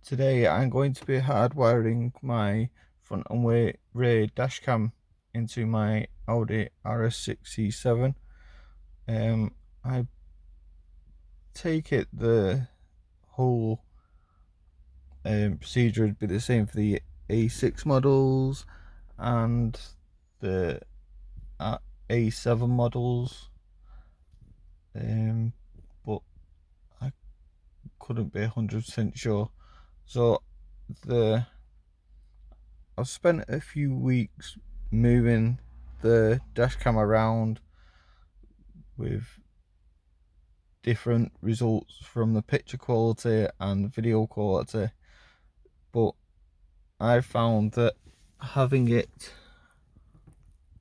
Today I'm going to be hardwiring my front and rear dash cam into my Audi RS6 C7. I take it the whole procedure would be the same for the A6 models and the A7 models, but I couldn't be 100% sure. So I've spent a few weeks moving the dash cam around with different results from the picture quality and video quality, but I found that having it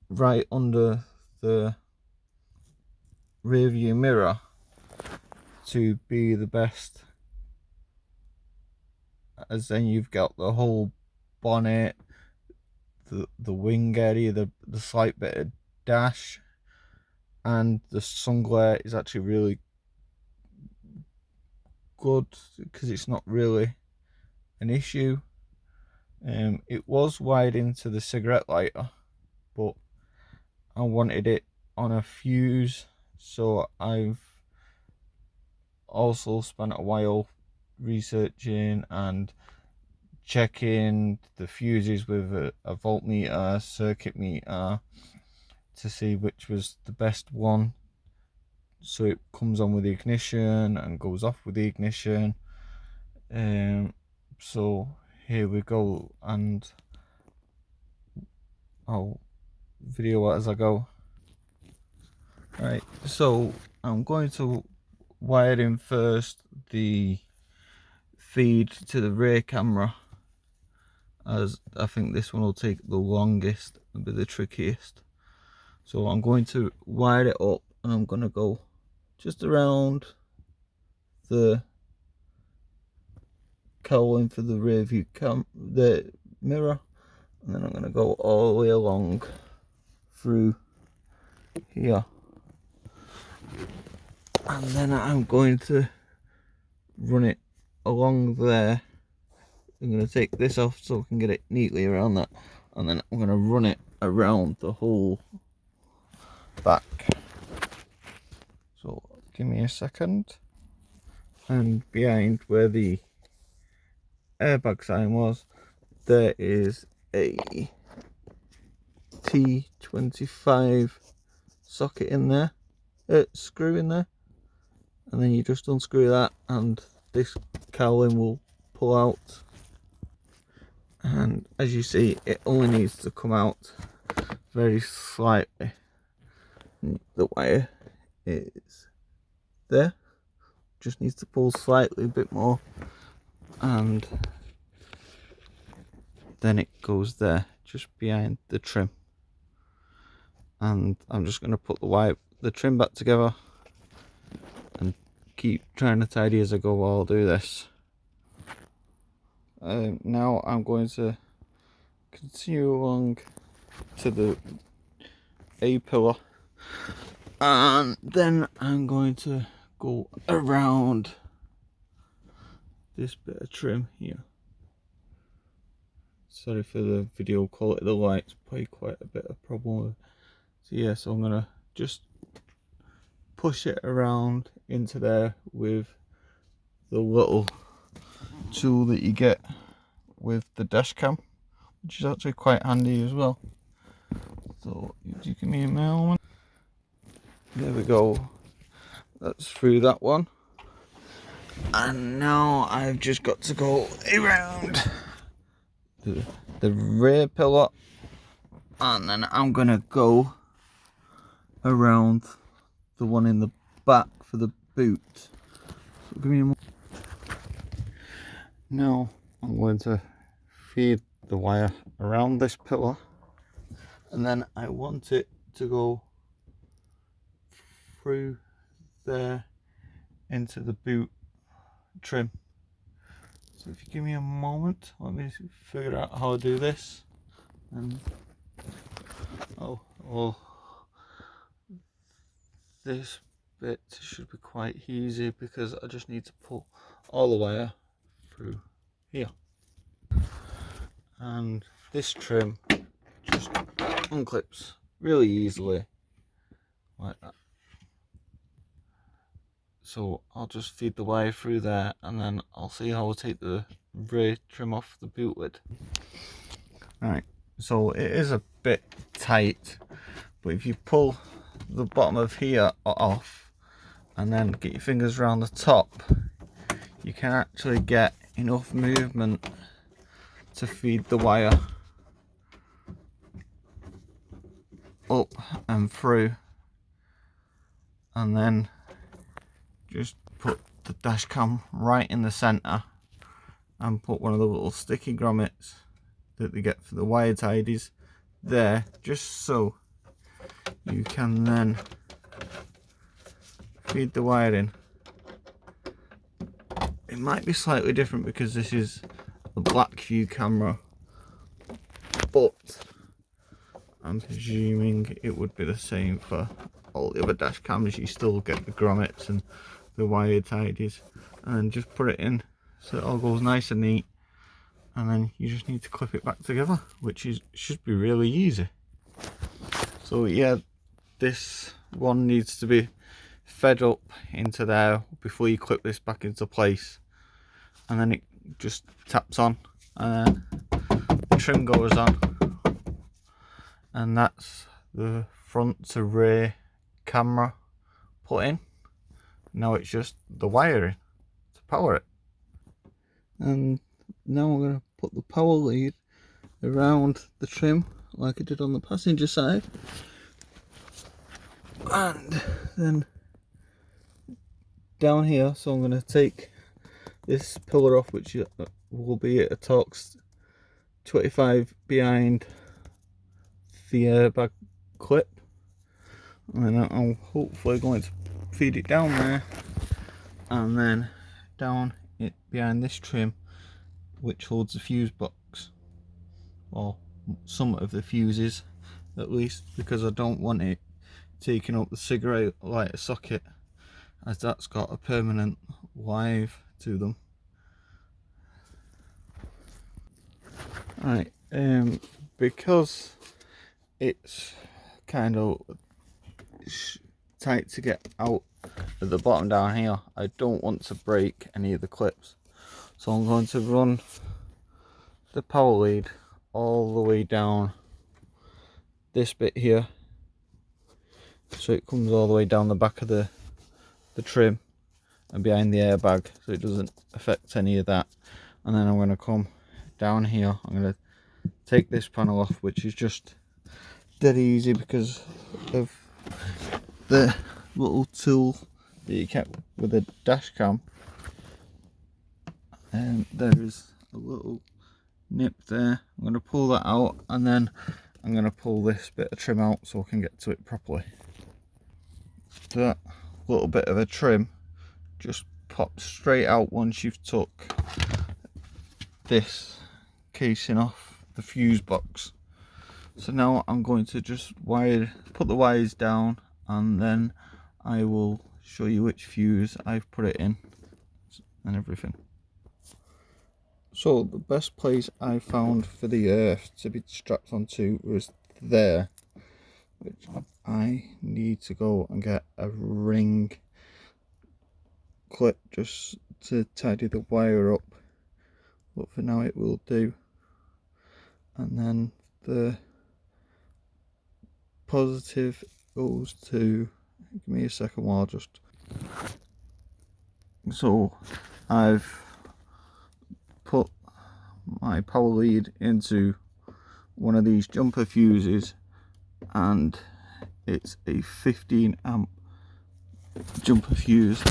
right under the rear view mirror to be the best, as then you've got the whole bonnet, the wing area, the slight bit of dash, and the sun glare is actually really good because it's not really an issue. It was wired into the cigarette lighter, but I wanted it on a fuse, so I've also spent a while researching and checking the fuses with a voltmeter, circuit meter, to see which was the best one, so it comes on with the ignition and goes off with the ignition. So here we go, and I'll video it as I go. Right, so I'm going to wire in first the feed to the rear camera, as I think this one will take the longest and be the trickiest. So I'm going to wire it up, and I'm going to go just around the cowling for the rear view the mirror, and then I'm going to go all the way along through here, and then I'm going to run it along there. I'm going to take this off so I can get it neatly around that, and then I'm going to run it around the whole back. So give me a second. And behind where the airbag sign was, there is a T25 socket in there, screw in there, and then you just unscrew that and this cowling will pull out. And as you see, it only needs to come out very slightly. The wire is there, just needs to pull slightly a bit more, and then it goes there just behind the trim. And I'm just going to put the trim back together and keep trying to tidy as I go while I'll do this. Now I'm going to continue along to the A pillar, and then I'm going to go around this bit of trim here. Sorry for the video quality, the light's probably quite a bit of problem with. So yeah, so I'm gonna just push it around into there with the little tool that you get with the dash cam, which is actually quite handy as well. So you give me a moment. There we go, that's through that one. And now I've just got to go around the rear pillar, and then I'm gonna go around the one in the back for the boot. So give me a moment. Now I'm going to feed the wire around this pillar, and then I want it to go through there into the boot trim. So if you give me a moment, let me figure out how to do this. And oh, this bit should be quite easy because I just need to pull all the wire through here. And this trim just unclips really easily like that. So I'll just feed the wire through there, and then I'll see how I'll take the rear trim off the boot lid. Right, so it is a bit tight, but if you pull the bottom of here off and then get your fingers around the top, you can actually get enough movement to feed the wire up and through, and then just put the dash cam right in the center and put one of the little sticky grommets that they get for the wire tidies there, just so you can then feed the wire in. It might be slightly different because this is a black view camera, but I'm presuming it would be the same for all the other dash cams. You still get the grommets and the wire tidies, and then just put it in so it all goes nice and neat, and then you just need to clip it back together, which should be really easy. So yeah, this one needs to be fed up into there before you clip this back into place, and then it just taps on and the trim goes on, and that's the front to rear camera put in. Now it's just the wiring to power it. And now I'm going to put the power lead around the trim like I did on the passenger side, and then down here. So I'm going to take this pillar off, which will be at a Torx 25 behind the airbag clip, and then I'm hopefully going to feed it down there, and then down it behind this trim, which holds the fuse box, or some of the fuses at least, because I don't want it taking up the cigarette lighter socket, as that's got a permanent live to them. Right, because it's kind of tight to get out at the bottom down here, I don't want to break any of the clips, so I'm going to run the power lead all the way down this bit here, so it comes all the way down the back of the trim and behind the airbag, so it doesn't affect any of that. And then I'm going to come down here, I'm going to take this panel off, which is just dead easy because of the little tool that you kept with the dash cam, and there is a little nip there. I'm going to pull that out, and then I'm going to pull this bit of trim out so I can get to it properly. That little bit of a trim just pops straight out once you've took this casing off the fuse box. So now I'm going to just put the wires down, and then I will show you which fuse I've put it in and everything. So the best place I found for the earth to be strapped onto was there, which I need to go and get a ring clip just to tidy the wire up, but for now it will do. And then the positive goes to, give me a second while, just so I've put my power lead into one of these jumper fuses, and it's a 15 amp jumper fuse,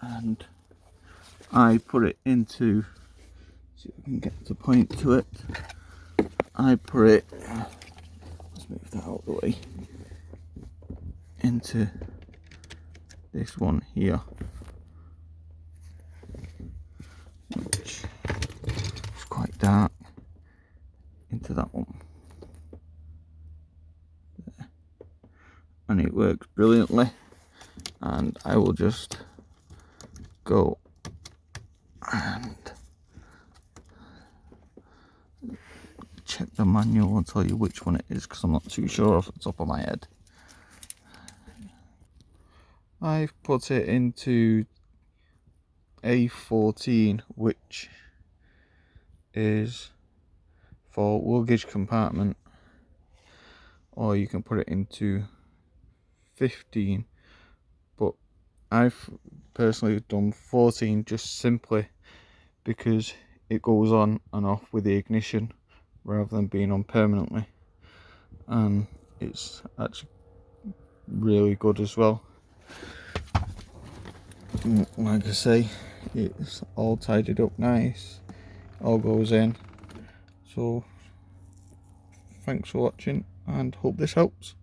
and I put it into, see if I can get to point to it, I put it, let's move that out of the way, into this one here, which is quite dark, into that one there. And it works brilliantly, and I will just go and the manual and tell you which one it is, because I'm not too sure off the top of my head. I've put it into A14, which is for luggage compartment, or you can put it into 15, but I've personally done 14 just simply because it goes on and off with the ignition rather than being on permanently, and it's actually really good as well. Like I say, it's all tidied up nice, all goes in. So thanks for watching and hope this helps.